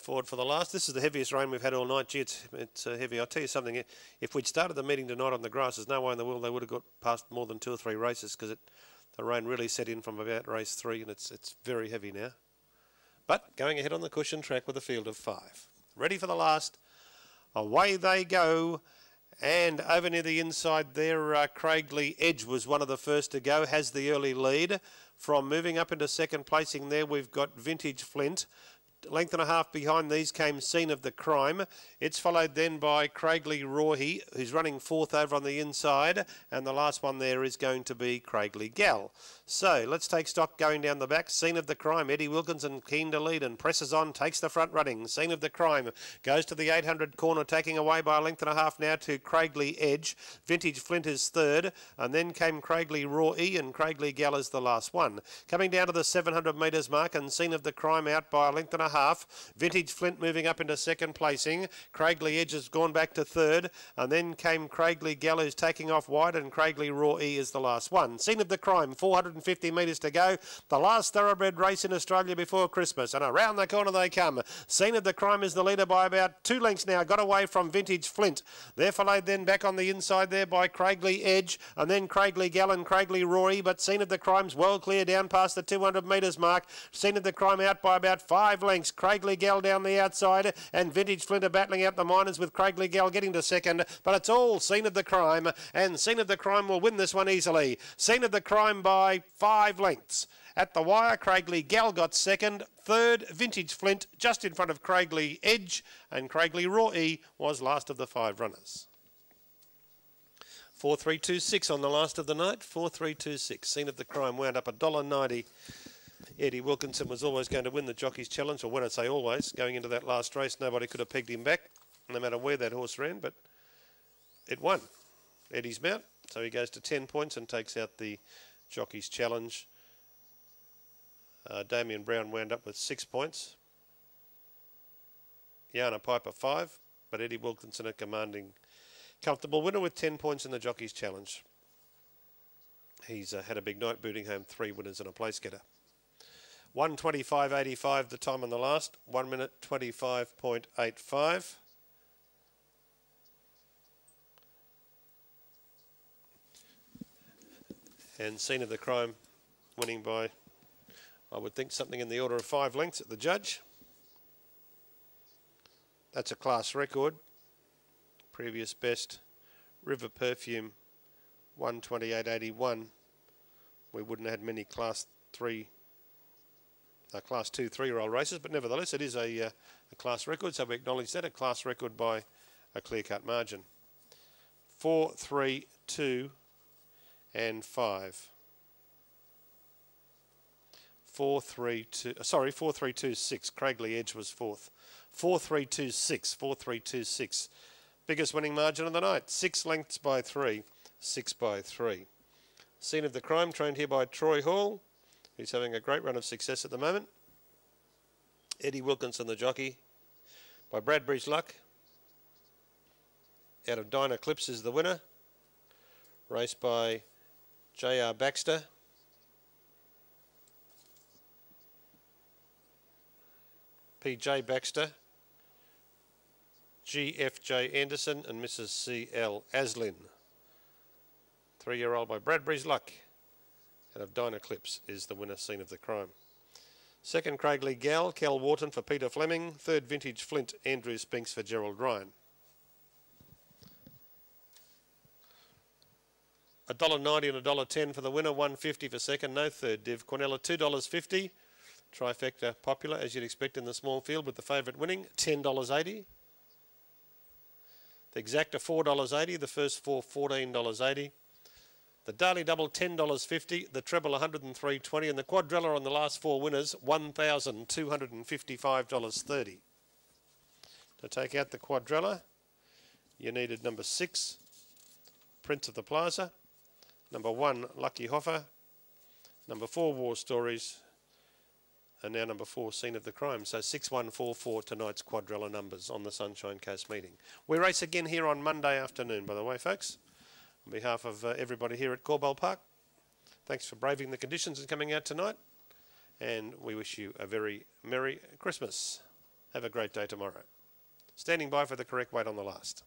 forward for the last. This is the heaviest rain we've had all night. Gee, it's heavy. I'll tell you something. If we'd started the meeting tonight on the grass, there's no way in the world they would have got past more than 2 or 3 races, because the rain really set in from about race 3, and it's very heavy now. But going ahead on the cushion track with a field of 5. Ready for the last. Away they go. And over near the inside there, Craigley Edge was one of the first to go, has the early lead. From moving up into second placing there, we've got Vintage Flint. Length and a half behind these came Scene of the Crime. It's followed then by Craigley Rawhey, who's running 4th over on the inside. And the last one there is going to be Craigley Gal. So let's take stock going down the back. Scene of the Crime, Eddie Wilkinson keen to lead and presses on, takes the front running. Scene of the Crime goes to the 800 corner, taking away by a length and a half now to Craigley Edge. Vintage Flint is 3rd, and then came Craigley Rawhey, and Craigley Gal is the last one. Coming down to the 700 metres mark, and Scene of the Crime out by a length and a half. Vintage Flint moving up into second placing. Craigley Edge has gone back to 3rd, and then came Craigley Gal, who's taking off wide, and Craigley Rawhey is the last one. Scene of the Crime, 450 metres to go. The last thoroughbred race in Australia before Christmas, and around the corner they come. Scene of the Crime is the leader by about 2 lengths now, got away from Vintage Flint. They're followed then back on the inside there by Craigley Edge, and then Craigley Gal and Craigley Rawhey, but Scene of the Crime's well clear down past the 200 metres mark. Scene of the Crime out by about 5 lengths. Craigley Gal down the outside, and Vintage Flint are battling out the minors with Craigley Gal getting to second, but it's all Scene of the Crime, and Scene of the Crime will win this one easily. Scene of the Crime by 5 lengths. At the wire, Craigley Gal got second. 3rd, Vintage Flint, just in front of Craigley Edge, and Craigley Rawhey was last of the 5 runners. 4-3-2-6 on the last of the night. 4-3-2-6. Scene of the Crime wound up $1.90. Eddie Wilkinson was always going to win the Jockey's Challenge, or when I say always, going into that last race, nobody could have pegged him back, no matter where that horse ran, but it won. Eddie's mount, so he goes to 10 points and takes out the Jockey's Challenge. Damien Brown wound up with 6 points. Yana Piper 5, but Eddie Wilkinson a commanding, comfortable winner with 10 points in the Jockey's Challenge. He's had a big night, booting home 3 winners and a place getter. 1:25.85 the time on the last. 1 minute 25.85. And Scene of the Crime winning by, I would think, something in the order of 5 lengths at the judge. That's a class record. Previous best, River Perfume, 1:28.81. We wouldn't have had many class 2 3-year-old races, but nevertheless it is a class record, so we acknowledge that, a class record by a clear-cut margin. 4, 3, 2 and 5. 4, 3, 2, sorry, 4, 3, 2, 6. Craigley Edge was 4th. 4, 3, 2, 6. 4, 3, 2, 6. Biggest winning margin of the night. 6 lengths by 3. 6 by 3. Scene of the Crime, trained here by Troy Hall. He's having a great run of success at the moment. Eddie Wilkinson, the jockey, by Bradbury's Luck. Out of Dinah Clips is the winner. Raced by J.R. Baxter. P.J. Baxter. G.F.J. Anderson and Mrs. C.L. Aslin. 3-year-old by Bradbury's Luck. Out of Dinah Clips is the winner, Scene of the Crime. 2nd, Craigley Gal, Cal Wharton for Peter Fleming. 3rd, Vintage Flint, Andrew Spinks for Gerald Ryan. $1.90 and $1.10 for the winner, $1.50 for second, no third div. Cornella $2.50. Trifecta popular, as you'd expect in the small field, with the favourite winning, $10.80. The exacta $4.80, the first 4 $14.80. The daily double $10.50, the treble $103.20, and the quadrilla on the last 4 winners $1,255.30. To take out the quadrilla, you needed number 6, Prince of the Plaza, number 1, Lucky Hoffer, number 4, War Stories, and now number 4, Scene of the Crime. So 6144 tonight's quadrilla numbers on the Sunshine Coast meeting. We race again here on Monday afternoon, by the way, folks. On behalf of everybody here at Corbell Park, thanks for braving the conditions and coming out tonight. And we wish you a very Merry Christmas. Have a great day tomorrow. Standing by for the correct weight on the last.